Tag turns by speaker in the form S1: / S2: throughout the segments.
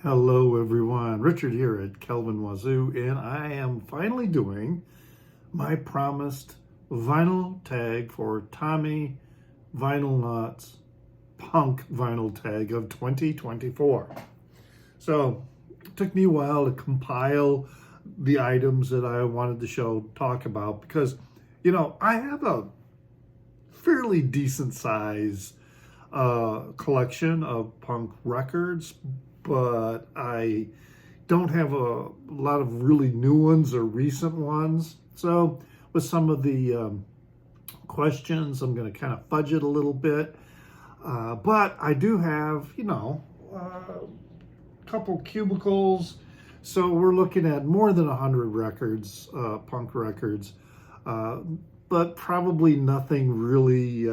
S1: Hello everyone, Richard here at Kelvin Wazoo, and I am finally doing my promised vinyl tag for Tommy Vinylnaut's Punk Vinyl Tag of 2024. So it took me a while to compile the items that I wanted to talk about because, I have a fairly decent size collection of punk records, but I don't have a lot of really new ones or recent ones. So with some of the questions, I'm going to kind of fudge it a little bit. But I do have, a couple cubicles. So we're looking at more than 100 records, punk records, but probably nothing really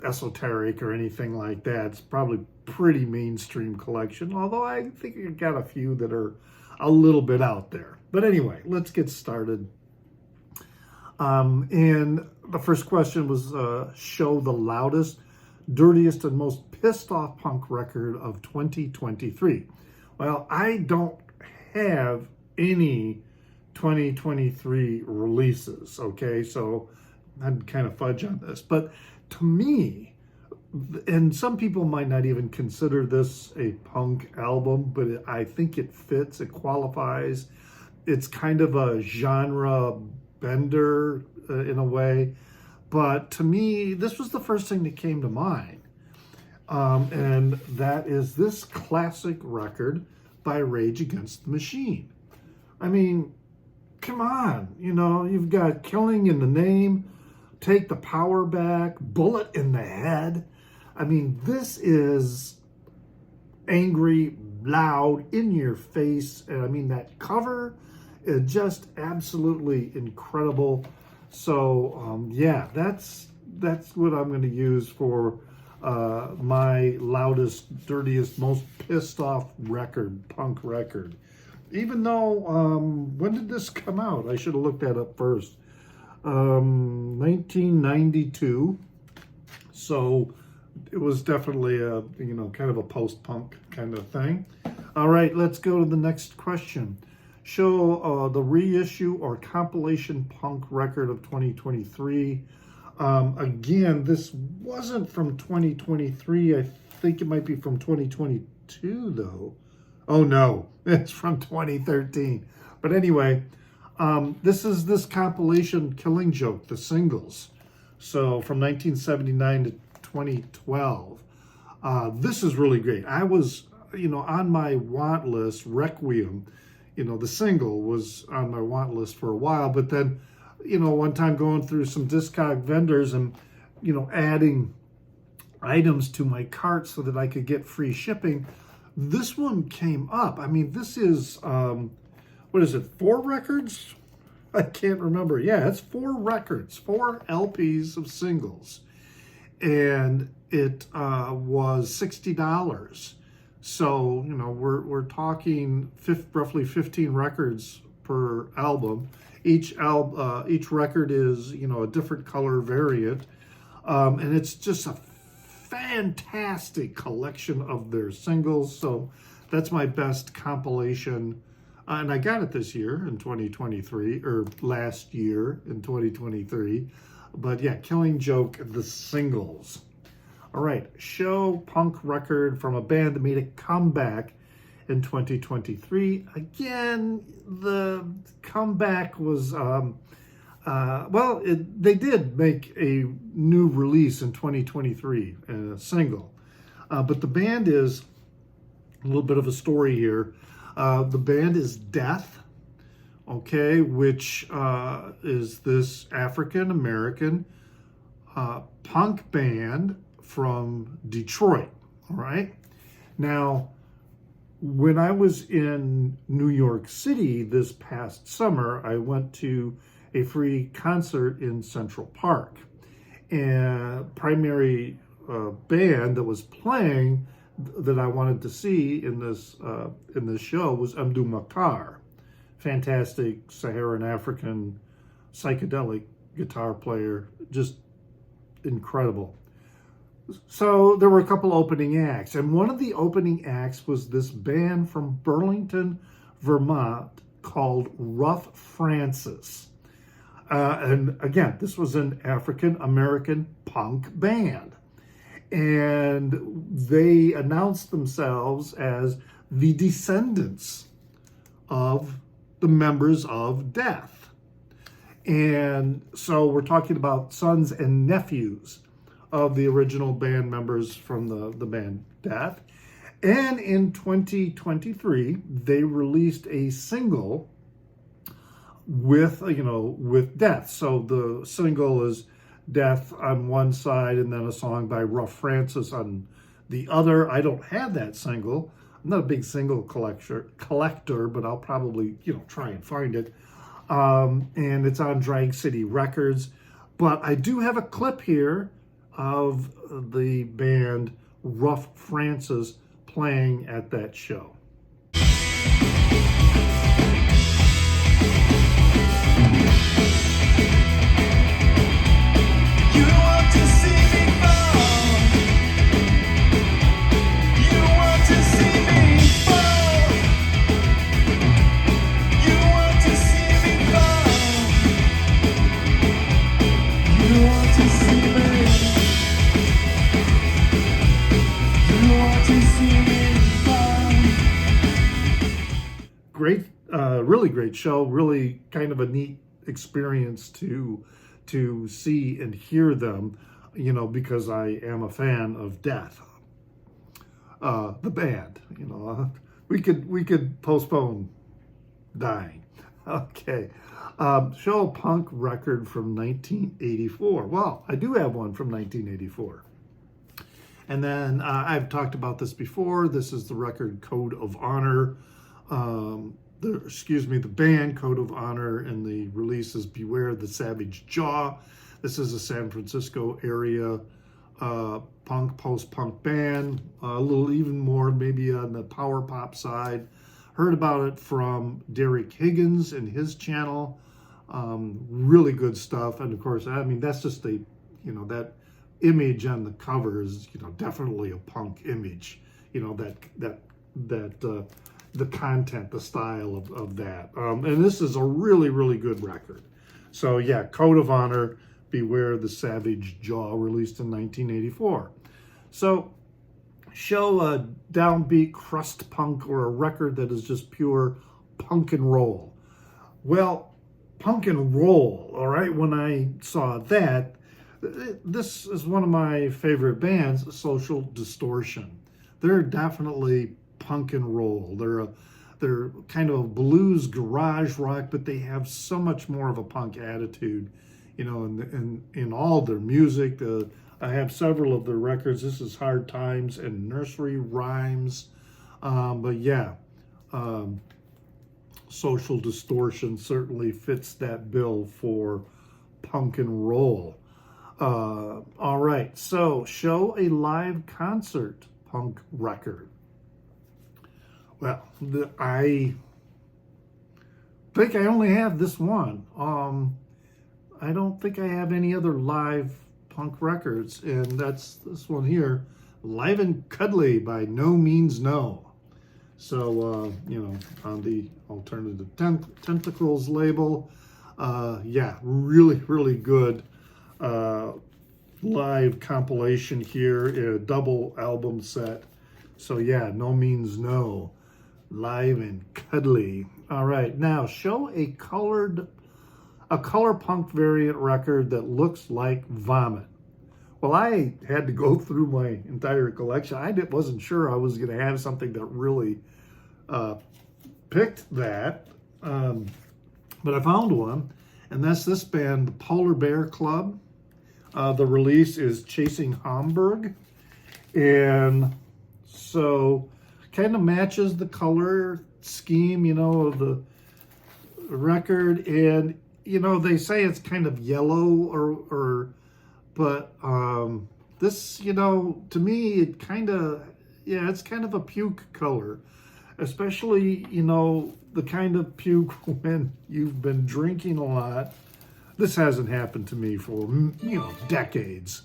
S1: esoteric or anything like that. It's probably pretty mainstream collection, although I think I got a few that are a little bit out there. But anyway, let's get started. And the first question was show the loudest, dirtiest, and most pissed off punk record of 2023. Well, I don't have any 2023 releases, okay? So I'd kind of fudge on this. But to me, and some people might not even consider this a punk album, but I think it fits, it qualifies. It's kind of a genre bender in a way. But to me, this was the first thing that came to mind. And that is this classic record by Rage Against the Machine. I mean, come on, you've got Killing in the Name, Take the Power Back, Bullet in the Head. I mean, this is angry, loud, in your face. And I mean, that cover is just absolutely incredible. So, yeah, that's what I'm going to use for my loudest, dirtiest, most pissed off record, punk record. Even though, when did this come out? I should have looked that up first. 1992. So it was definitely a, kind of a post-punk kind of thing. All right, let's go to the next question. Show the reissue or compilation punk record of 2023. Again, this wasn't from 2023. I think it might be from 2022, though. Oh, no, it's from 2013. But anyway, this is this compilation Killing Joke, the singles. So from 1979 to 2012. This is really great. I was, on my want list, Requiem, the single was on my want list for a while, but then, one time going through some Discog vendors and, adding items to my cart so that I could get free shipping, this one came up. I mean, this is, what is it, 4 records? I can't remember. Yeah, it's 4 records, 4 LPs of singles. And it was $60. So, we're talking roughly 15 records per album. Each record is, a different color variant. And it's just a fantastic collection of their singles. So that's my best compilation. And I got it this year in 2023, or last year in 2023. But yeah, Killing Joke, the singles. All right, show punk record from a band that made a comeback in 2023. Again, the comeback was, they did make a new release in 2023, a single. But the band is, a little bit of a story here. The band is Death, okay, which is this African-American punk band from Detroit, all right? Now, when I was in New York City this past summer, I went to a free concert in Central Park. And primary band that was playing that I wanted to see in this show was Abdul Makhtar. Fantastic Saharan African psychedelic guitar player, just incredible. So there were a couple opening acts, and one of the opening acts was this band from Burlington, Vermont called Rough Francis. And again, this was an African American punk band. And they announced themselves as the descendants of the members of Death. And so we're talking about sons and nephews of the original band members from the band Death. And in 2023, they released a single with Death. So the single is Death on one side and then a song by Rough Francis on the other. I don't have that single. I'm not a big single collector, but I'll probably, try and find it. And it's on Drag City Records. But I do have a clip here of the band Rough Francis playing at that show. Great, really great show. Really kind of a neat experience to see and hear them, because I am a fan of Death, the band. We could postpone dying. Okay, show a punk record from 1984. Well, I do have one from 1984. And then I've talked about this before. This is the record Code of Honor. The band Code of Honor, and the release is Beware the Savage Jaw. This is a San Francisco area punk, post-punk band, a little even more maybe on the power pop side. Heard about it from Derek Higgins and his channel. Really good stuff. And of course, that's just that image on the cover is, definitely a punk image. The content, the style of that. And this is a really, really good record. So yeah, Code of Honor, Beware the Savage Jaw, released in 1984. So show a downbeat crust punk or a record that is just pure punk and roll. Well, punk and roll, all right, when I saw that, this is one of my favorite bands, Social Distortion. They're definitely punk and roll. They're kind of a blues garage rock, but they have so much more of a punk attitude, in all their music. I have several of their records. This is Hard Times and Nursery Rhymes. But yeah, Social Distortion certainly fits that bill for punk and roll. All right, so show a live concert punk record. Well, I think I only have this one. I don't think I have any other live punk records, and that's this one here, Live and Cuddly by No Means No. So, on the Alternative Tentacles label. Yeah, really, really good live compilation here, a double album set. So yeah, No Means No, Live and Cuddly. All right, now show a color punk variant record that looks like vomit. Well, I had to go through my entire collection. I wasn't sure I was going to have something that really picked that, but I found one, and that's this band, the Polar Bear Club. The release is Chasing Hamburg, and so kind of matches the color scheme, of the record, and they say it's kind of yellow but this, to me, it kind of, it's kind of a puke color, especially, the kind of puke when you've been drinking a lot. This hasn't happened to me for, decades.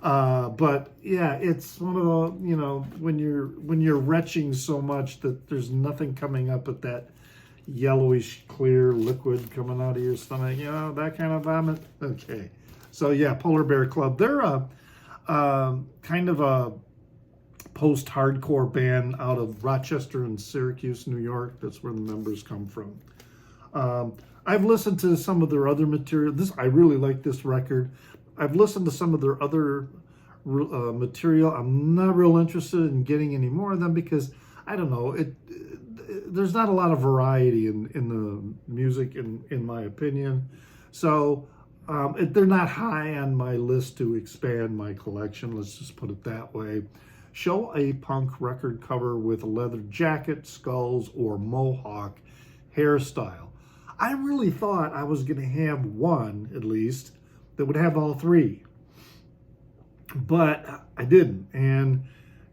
S1: But yeah, it's one of the, when you're retching so much that there's nothing coming up but that yellowish clear liquid coming out of your stomach, that kind of vomit. Okay, so yeah, Polar Bear Club. They're a kind of a post-hardcore band out of Rochester and Syracuse, New York. That's where the members come from. I've listened to some of their other material. I really like this record. I've listened to some of their other material. I'm not real interested in getting any more of them because I don't know. There's not a lot of variety in the music, in my opinion. So they're not high on my list to expand my collection. Let's just put it that way. Show a punk record cover with a leather jacket, skulls, or mohawk hairstyle. I really thought I was going to have one, at least, that would have all three. But I didn't. And,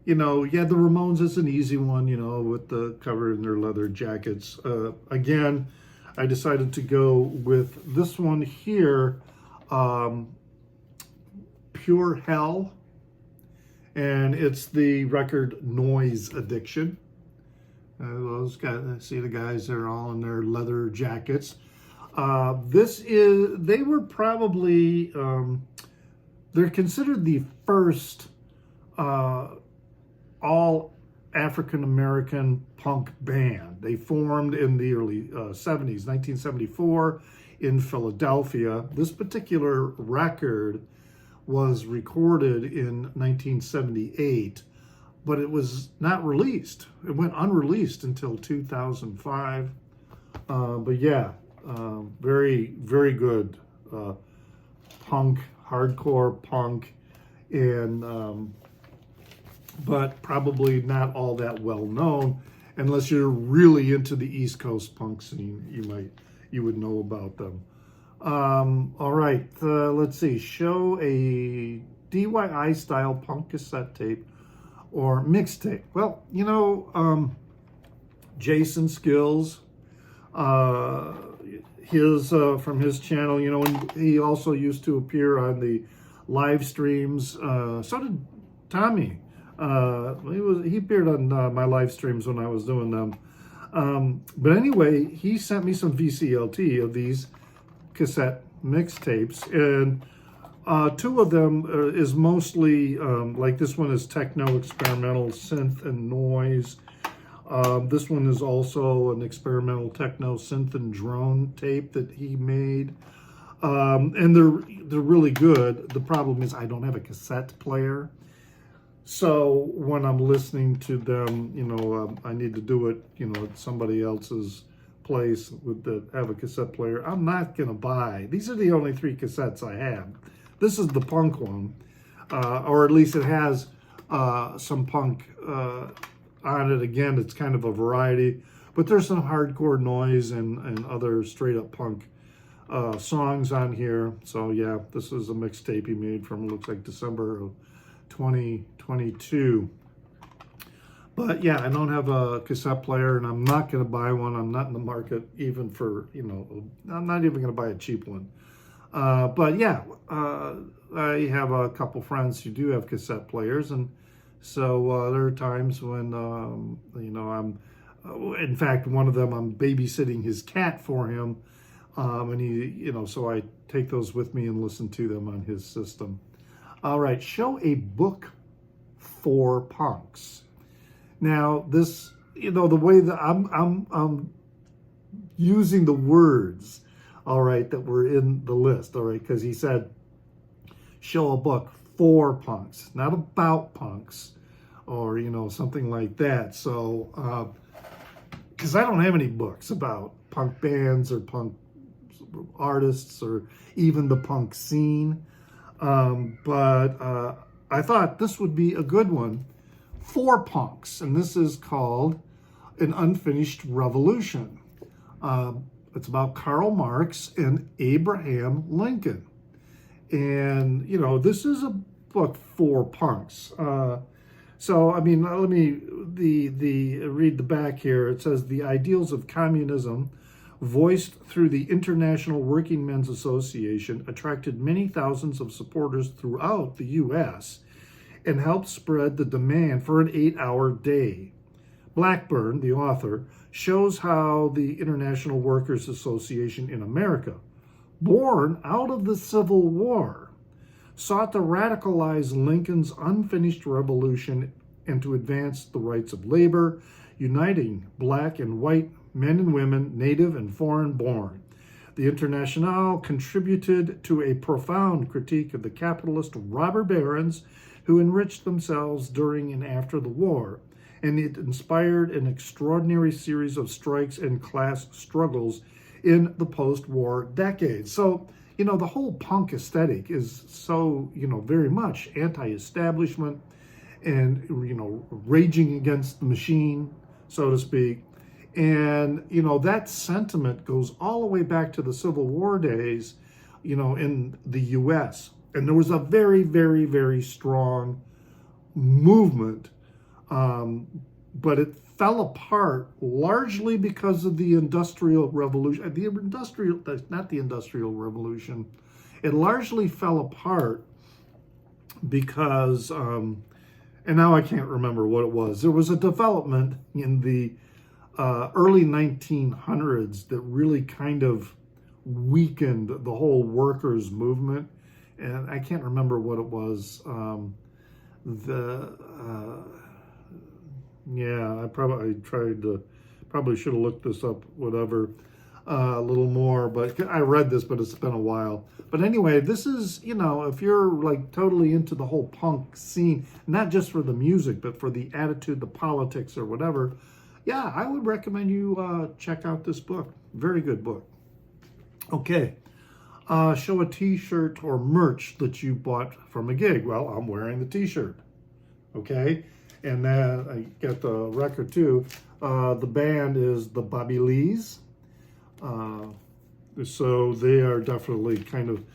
S1: the Ramones is an easy one, with the cover in their leather jackets. Again, I decided to go with this one here, Pure Hell. And it's the record Noise Addiction. Those guys, I see the guys, they're all in their leather jackets. They were probably, they're considered the first all African-American punk band. They formed in the early 70s, 1974 in Philadelphia. This particular record was recorded in 1978, but it was not released. It went unreleased until 2005. But yeah, very, very good punk, hardcore punk, and but probably not all that well known unless you're really into the East Coast punk scene. You would know about them. All right, let's see. Show a DIY style punk cassette tape or mixtape. Well, Jason Skills, from his channel, and he also used to appear on the live streams. So did Tommy. He appeared on my live streams when I was doing them. But anyway, he sent me some VCLT of these cassette mixtapes, and two of them is mostly like this one is techno, experimental, synth, and noise. This one is also an experimental techno, synth, and drone tape that he made, and they're really good. The problem is I don't have a cassette player, so when I'm listening to them, I need to do it, at somebody else's place have a cassette player. I'm not gonna buy. These are the only three cassettes I have. This is the punk one, or at least it has some punk on it. Again, it's kind of a variety, but there's some hardcore noise and other straight up punk songs on here. So yeah, this is a mixtape he made from, looks like December of 2022. But yeah, I don't have a cassette player, and I'm not going to buy one. I'm not in the market even for, I'm not even going to buy a cheap one. But yeah, I have a couple friends who do have cassette players, and so there are times when, I'm, in fact, one of them, I'm babysitting his cat for him, and he, so I take those with me and listen to them on his system. All right, show a book for punks. Now, this, the way that I'm using the words, all right, that were in the list, all right, because he said, show a book for punks, not about punks, or, something like that. So, because I don't have any books about punk bands or punk artists or even the punk scene, but I thought this would be a good one for punks, and this is called An Unfinished Revolution. It's about Karl Marx and Abraham Lincoln. And, this is a book for punks. So, let me read the back here. It says, the ideals of communism voiced through the International Working Men's Association, attracted many thousands of supporters throughout the U.S. and helped spread the demand for an 8-hour day. Blackburn, the author, shows how the International Workers Association in America, born out of the Civil War, sought to radicalize Lincoln's unfinished revolution and to advance the rights of labor, uniting black and white men and women, native and foreign-born. The Internationale contributed to a profound critique of the capitalist robber barons who enriched themselves during and after the war, and it inspired an extraordinary series of strikes and class struggles in the post-war decades. So, the whole punk aesthetic is so, very much anti-establishment and, raging against the machine, so to speak. And, that sentiment goes all the way back to the Civil War days, in the U.S. And there was a very, very, very strong movement, but it fell apart largely because of the Industrial Revolution. Not the Industrial Revolution. It largely fell apart because, and now I can't remember what it was. There was a development in the early 1900s that really kind of weakened the whole workers' movement, and I can't remember what it was. I probably should have looked this up, whatever, a little more, but I read this, but it's been a while. But anyway, this is, if you're like totally into the whole punk scene, not just for the music, but for the attitude, the politics or whatever, yeah, I would recommend you check out this book. Very good book. Okay. Show a t-shirt or merch that you bought from a gig. Well, I'm wearing the t-shirt. Okay. And then I got the record too. The band is the Bobby Lees. So they are definitely kind of,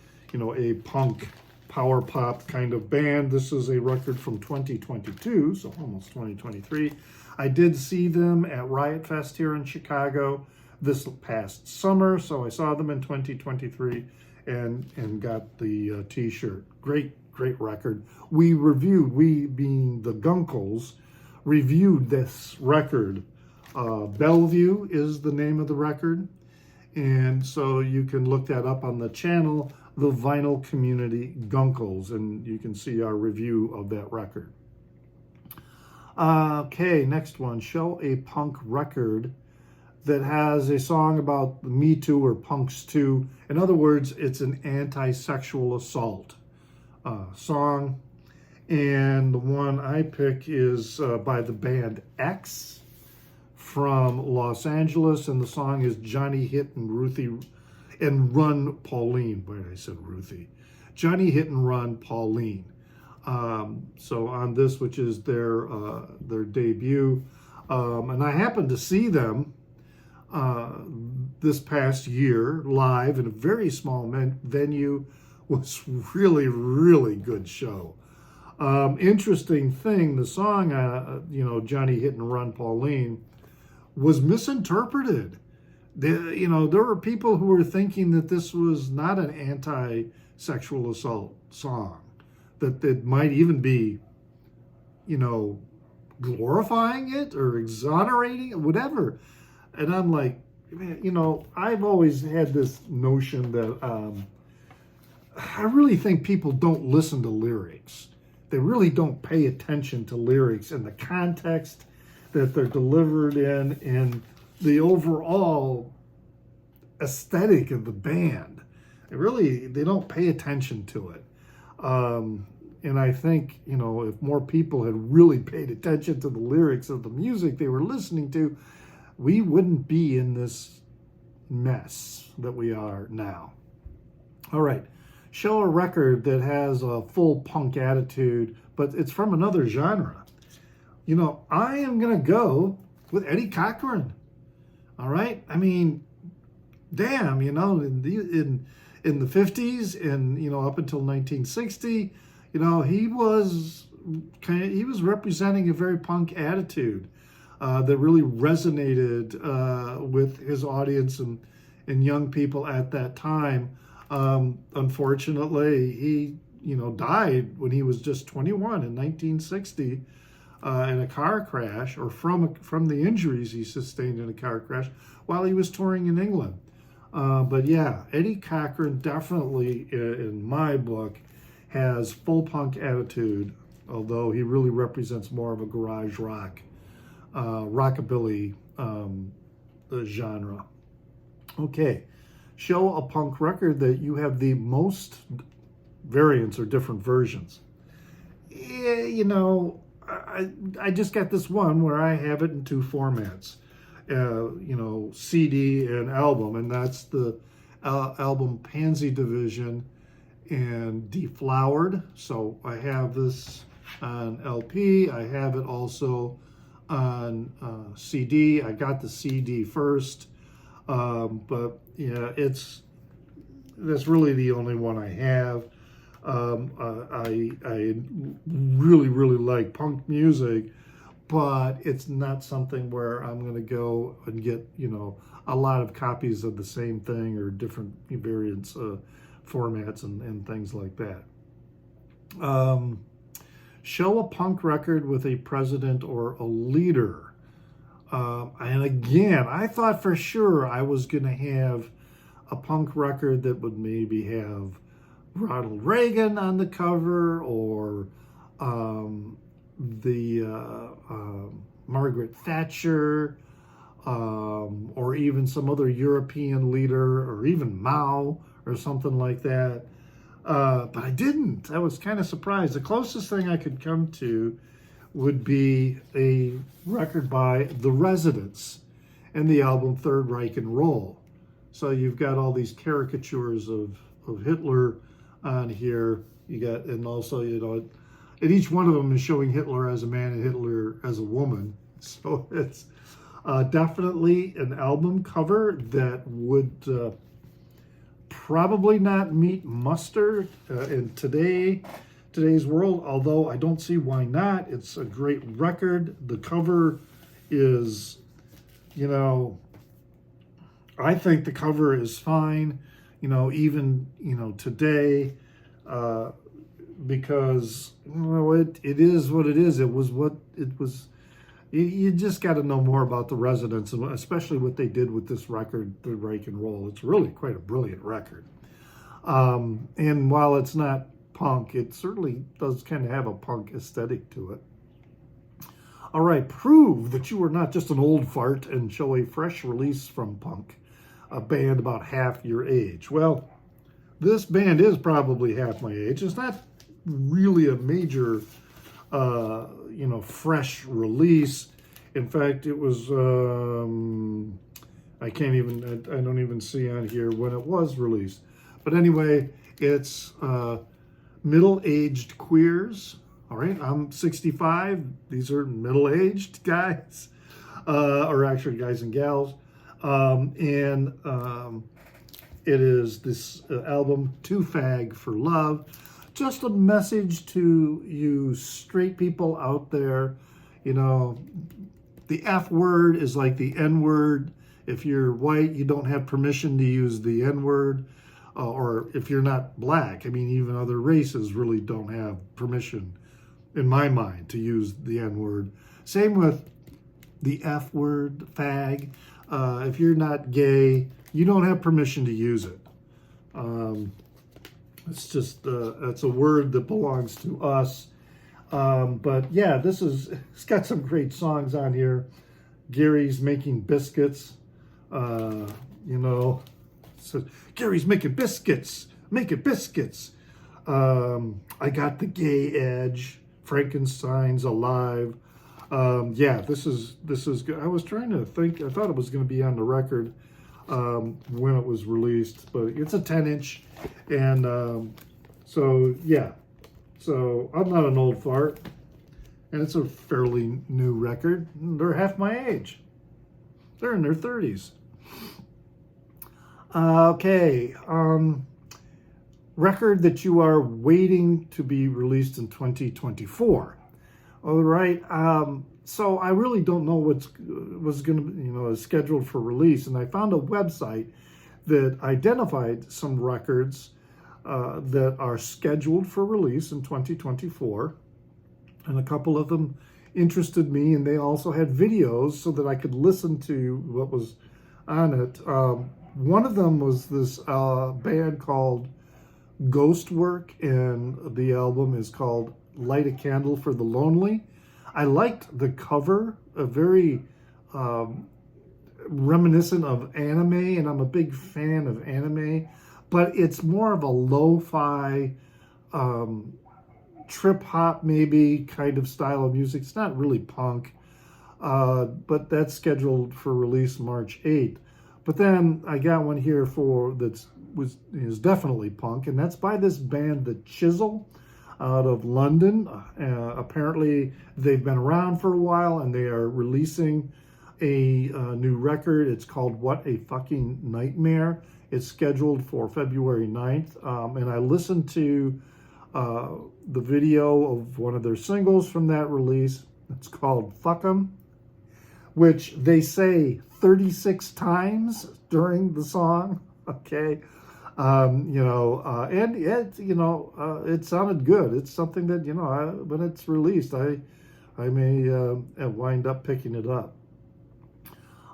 S1: a punk power pop kind of band. This is a record from 2022, so almost 2023. I did see them at Riot Fest here in Chicago this past summer, so I saw them in 2023 and got the t-shirt. Great record. We being the Gunkles, reviewed this record. Bellevue is the name of the record, and so you can look that up on the channel, The Vinyl Community Gunkles, and you can see our review of that record. Okay, next one. Show a punk record that has a song about Me Too or Punks Too. In other words, it's an anti-sexual assault song. And the one I pick is by the band X from Los Angeles. And the song is Johnny Hit and Ruthie and Run Pauline. Wait, I said Ruthie. Johnny Hit and Run Pauline. So on this, which is their debut, and I happened to see them this past year live in a very small venue. Was really, really good show. Interesting thing, the song, Johnny Hit and Run Pauline, was misinterpreted. There were people who were thinking that this was not an anti-sexual assault song. That it might even be, glorifying it or exonerating it, whatever. And I'm like, man, I've always had this notion that I really think people don't listen to lyrics. They really don't pay attention to lyrics and the context that they're delivered in and the overall aesthetic of the band. They don't pay attention to it. And I think, if more people had really paid attention to the lyrics of the music they were listening to, we wouldn't be in this mess that we are now. All right. Show a record that has a full punk attitude, but it's from another genre. I am going to go with Eddie Cochran. All right. I mean, damn, in the 50s and, up until 1960, he was representing a very punk attitude that really resonated with his audience, and and young people at that time. Unfortunately, he died when he was just 21 in 1960 in a car crash, or from the injuries he sustained in a car crash while he was touring in England. But yeah, Eddie Cochran definitely, in my book, has full punk attitude, although he really represents more of a garage rock, rockabilly genre. Okay, show a punk record that you have the most variants or different versions. Yeah, I just got this one where I have it in two formats, CD and album, and that's the album Pansy Division and Deflowered. So I have this on LP. I have it also on CD. I got the CD first, but yeah, that's really the only one I have. I really like punk music, but it's not something where I'm going to go and get a lot of copies of the same thing or different variants, formats and things like that. Show a punk record with a president or a leader. And again, I thought for sure I was going to have a punk record that would maybe have Ronald Reagan on the cover, or Margaret Thatcher, or even some other European leader, or even Mao or something like that. But I didn't. I was kind of surprised. The closest thing I could come to would be a record by The Residents and the album Third Reich and Roll. So you've got all these caricatures of Hitler on here. You got, and also, and each one of them is showing Hitler as a man and Hitler as a woman. So it's definitely an album cover that would probably not meet muster in today's world, although I don't see why not. It's a great record. The cover is, I think the cover is fine, even, today, because, it is what it is. It was what it was. You just got to know more about The Residents, and especially what they did with this record, The Reich and Roll. It's really quite a brilliant record. And while it's not punk, it certainly does kind of have a punk aesthetic to it. All right, prove that you are not just an old fart and show a fresh release from punk, a band about half your age. Well, this band is probably half my age. It's not really a major, fresh release. In fact, it was, I don't even see on here when it was released. But anyway, it's middle-aged queers. All right, I'm 65. These are middle-aged guys, or actually guys and gals. It is this album, Too Fag for Love. Just a message to you straight people out there. The F word is like the N word. If you're white, you don't have permission to use the N word. Or if you're not black, even other races really don't have permission, in my mind, to use the N word. Same with the F word, fag. If you're not gay, you don't have permission to use it. It's just, it's a word that belongs to us. But yeah, it's got some great songs on here. Gary's Making Biscuits, so Gary's making biscuits. I Got the Gay Edge, Frankenstein's Alive. This is good. I was trying to think. I thought it was going to be on the record when it was released, but it's a 10-inch, and so I'm not an old fart, and it's a fairly new record. They're half my age. They're in their 30s. Okay, record that you are waiting to be released in 2024. All right, so I really don't know what's going to, is scheduled for release, and I found a website that identified some records that are scheduled for release in 2024. And a couple of them interested me, and they also had videos so that I could listen to what was on it. One of them was this band called Ghostwork, and the album is called Light a Candle for the Lonely. I liked the cover, a very reminiscent of anime, and I'm a big fan of anime, but it's more of a lo-fi trip hop maybe kind of style of music. It's not really punk, but that's scheduled for release March 8th. But then I got one here is definitely punk, and that's by this band, The Chisel, out of London. Apparently they've been around for a while, and they are releasing a new record. It's called What a Fucking Nightmare. It's scheduled for February 9th, and I listened to the video of one of their singles from that release. It's called Fuck 'em, which they say 36 times during the song. Okay. And it sounded good. It's something that, when it's released, I may wind up picking it up.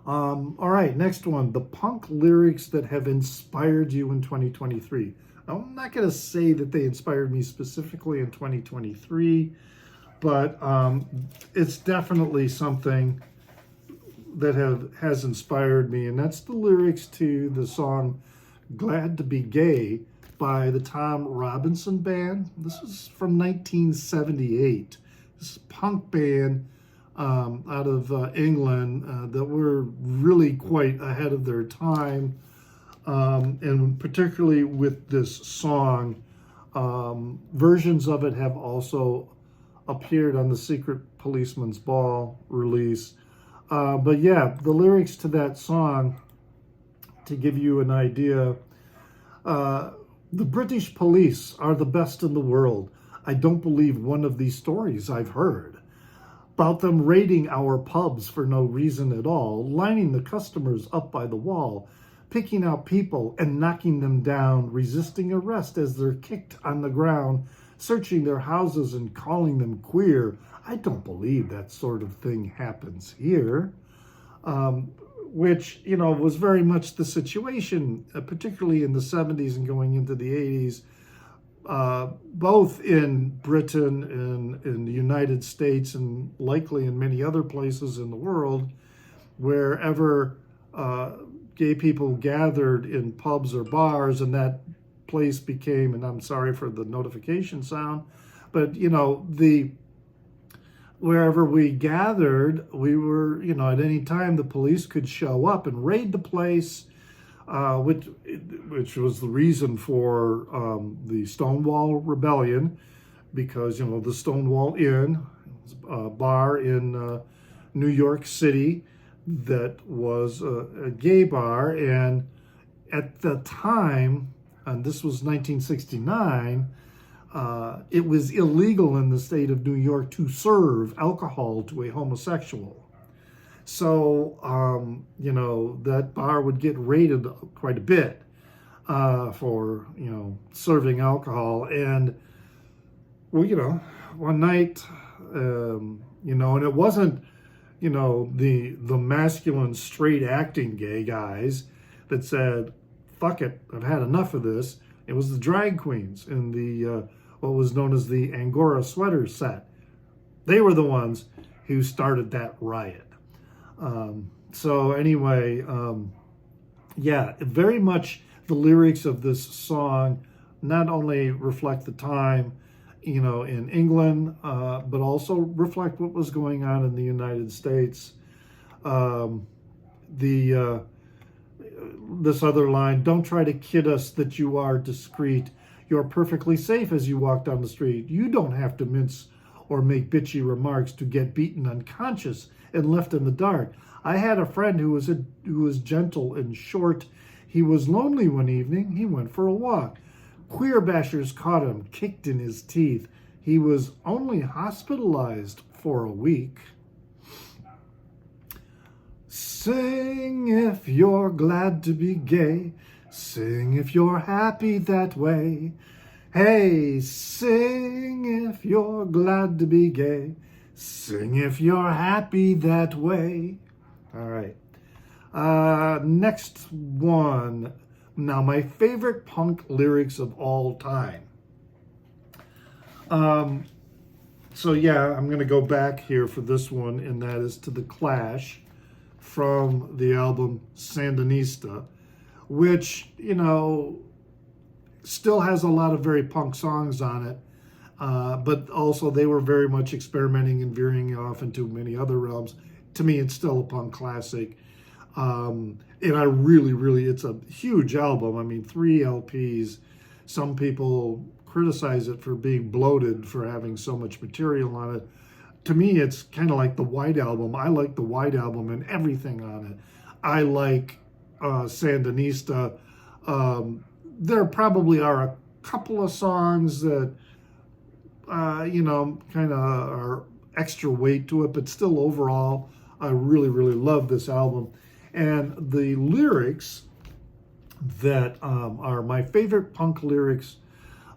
S1: All right, next one, the punk lyrics that have inspired you in 2023. I'm not going to say that they inspired me specifically in 2023, but it's definitely something that has inspired me, and that's the lyrics to the song Glad to Be Gay by the Tom Robinson Band. This is from 1978. This is a punk band out of England that were really quite ahead of their time. And particularly with this song, versions of it have also appeared on the Secret Policeman's Ball release. But yeah, the lyrics to that song, to give you an idea, the British police are the best in the world. I don't believe one of these stories I've heard about them raiding our pubs for no reason at all, lining the customers up by the wall, picking out people and knocking them down, resisting arrest as they're kicked on the ground, searching their houses and calling them queer. I don't believe that sort of thing happens here. Which, was very much the situation, particularly in the 70s and going into the 80s, both in Britain and in the United States and likely in many other places in the world, wherever gay people gathered in pubs or bars, and that place became, and I'm sorry for the notification sound, but wherever we gathered, we were, at any time the police could show up and raid the place, which was the reason for the Stonewall Rebellion, because, the Stonewall Inn, a bar in New York City that was a gay bar, and at the time, and this was 1969, it was illegal in the state of New York to serve alcohol to a homosexual. So, that bar would get raided quite a bit for, serving alcohol. And, well, one night, and it wasn't, the masculine, straight acting gay guys that said, fuck it, I've had enough of this. It was the drag queens in the what was known as the Angora sweater set. They were the ones who started that riot. So anyway, yeah, very much the lyrics of this song not only reflect the time, in England, but also reflect what was going on in the United States. This other line, don't try to kid us that you are discreet. You're perfectly safe as you walk down the street. You don't have to mince or make bitchy remarks to get beaten unconscious and left in the dark. I had a friend who was gentle and short. He was lonely one evening. He went for a walk. Queer bashers caught him, kicked in his teeth. He was only hospitalized for a week. Sing if you're glad to be gay. Sing if you're happy that way. Hey, sing if you're glad to be gay. Sing if you're happy that way. All right. Next one. Now, my favorite punk lyrics of all time. So yeah, I'm going to go back here for this one, and that is to The Clash from the album Sandinista, which, you know, still has a lot of very punk songs on it, but also they were very much experimenting and veering off into many other realms. To me, it's still a punk classic. And I really, it's a huge album. I mean, 3 LPs. Some people criticize it for being bloated, for having so much material on it. To me, it's kind of like the White Album. I like the White Album and everything on it. I like Sandinista. There probably are a couple of songs that, you know, kind of are extra weight to it, but still overall, I really love this album. And the lyrics that are my favorite punk lyrics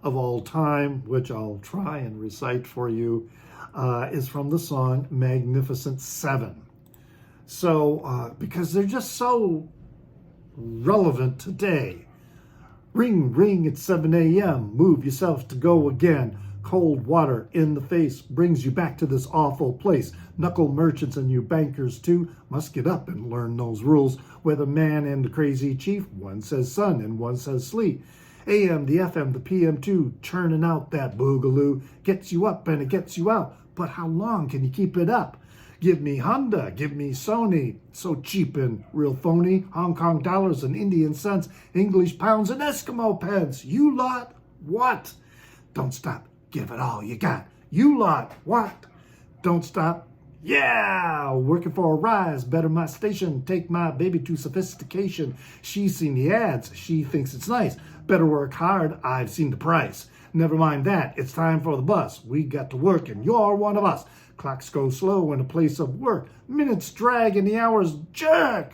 S1: of all time, which I'll try and recite for you, is from the song Magnificent Seven. So, because they're just so relevant today. Ring, ring at 7 a.m. Move yourself to go again. Cold water in the face brings you back to this awful place. Knuckle merchants and you bankers too must get up and learn those rules. Where the man and the crazy chief, one says sun and one says sleep. AM, the FM, the PM too, churning out that boogaloo. Gets you up and it gets you out. But how long can you keep it up? Give me Honda, give me Sony. So cheap and real phony. Hong Kong dollars and Indian cents. English pounds and Eskimo pence. You lot, what? Don't stop. Give it all you got. You lot, what? Don't stop. Yeah, working for a rise. Better my station. Take my baby to sophistication. She's seen the ads. She thinks it's nice. Better work hard. I've seen the price. Never mind that. It's time for the bus. We got to work and you're one of us. Clocks go slow in a place of work. Minutes drag and the hours jerk.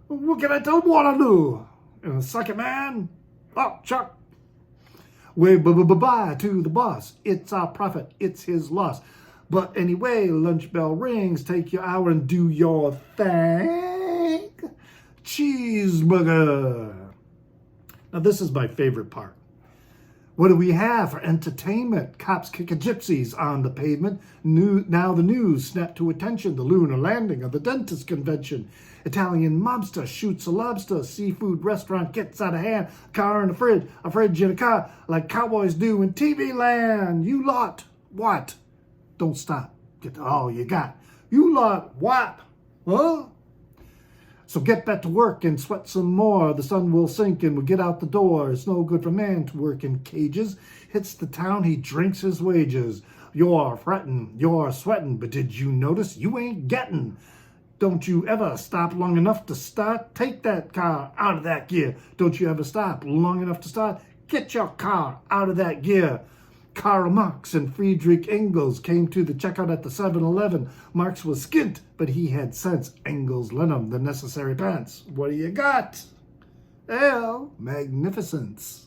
S1: What can I tell Waterloo? Suck it, man. Oh, Chuck. Wave bye to the boss. It's our profit. It's his loss. But anyway, lunch bell rings. Take your hour and do your thing. Cheeseburger. Now this is my favorite part. What do we have for entertainment? Cops kicking gypsies on the pavement. Now the news snap to attention. The lunar landing of the dentist convention. Italian mobster shoots a lobster. Seafood restaurant gets out of hand. Car in a fridge in a car, like cowboys do in TV land. You lot, what? Don't stop. Get all you got. You lot, what? Huh? So get back to work and sweat some more. The sun will sink and we'll get out the door. It's no good for man to work in cages. Hits the town, he drinks his wages. You're fretting, you're sweating, but did you notice you ain't getting? Don't you ever stop long enough to start? Take that car out of that gear. Don't you ever stop long enough to start? Get your car out of that gear. Karl Marx and Friedrich Engels came to the checkout at the 7-Eleven. Marx was skint, but he had sense. Engels lent him the necessary pants. What do you got? Well, magnificence.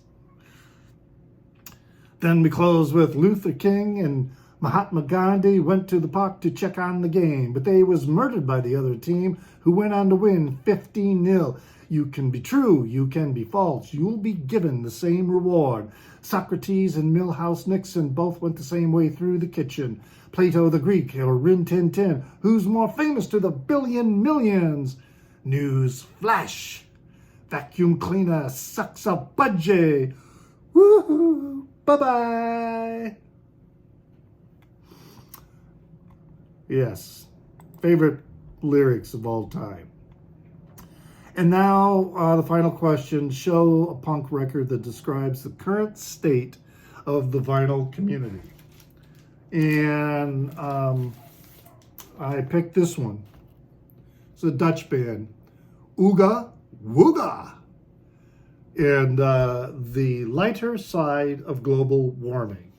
S1: Then we close with Luther King and Mahatma Gandhi went to the park to check on the game, but they was murdered by the other team who went on to win 15-0. You can be true, you can be false, you'll be given the same reward. Socrates and Milhouse Nixon both went the same way through the kitchen. Plato the Greek or Rin Tin Tin, who's more famous to the billion millions? News flash. Vacuum cleaner sucks a budgie. Woohoo! Bye-bye. Yes, favorite lyrics of all time. And now the final question. Show a punk record that describes the current state of the vinyl community. And I picked this one. It's a Dutch band, Ooga Wooga. And the lighter side of global warming.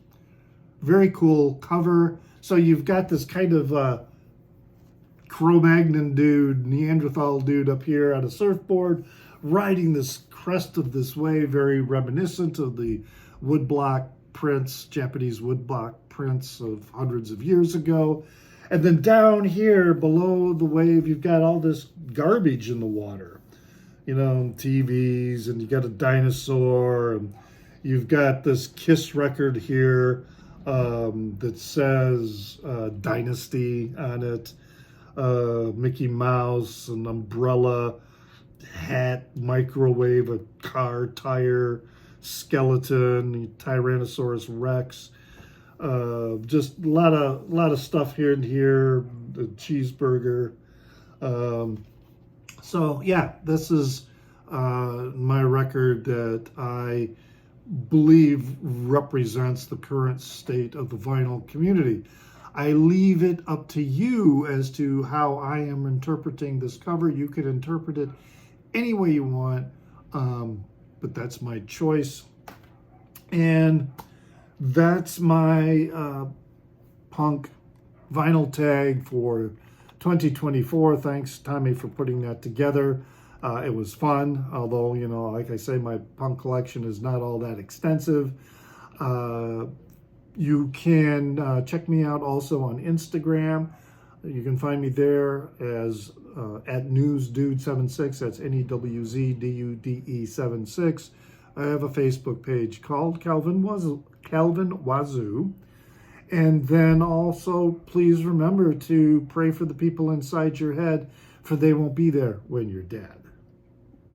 S1: Very cool cover. So you've got this kind of Cro-Magnon dude, Neanderthal dude up here on a surfboard, riding this crest of this wave, very reminiscent of the woodblock prints, Japanese woodblock prints of hundreds of years ago. And then down here below the wave, you've got all this garbage in the water, you know, TVs, and you got a dinosaur, and you've got this Kiss record here that says Dynasty on it, Mickey Mouse, an umbrella, hat, microwave, a car tire, skeleton, Tyrannosaurus Rex, just a lot of stuff here and here, the cheeseburger. So yeah, this is my record that I believe represents the current state of the vinyl community. I leave it up to you as to how I am interpreting this cover. You could interpret it any way you want, but that's my choice. And that's my punk vinyl tag for 2024. Thanks, Tommy, for putting that together. It was fun, although, you know, like I say, my punk collection is not all that extensive. You can check me out also on Instagram. You can find me there as at NewsDude76. That's NEWZDUDE76. I have a Facebook page called Calvin Wazoo. And then also, please remember to pray for the people inside your head, for they won't be there when you're dead.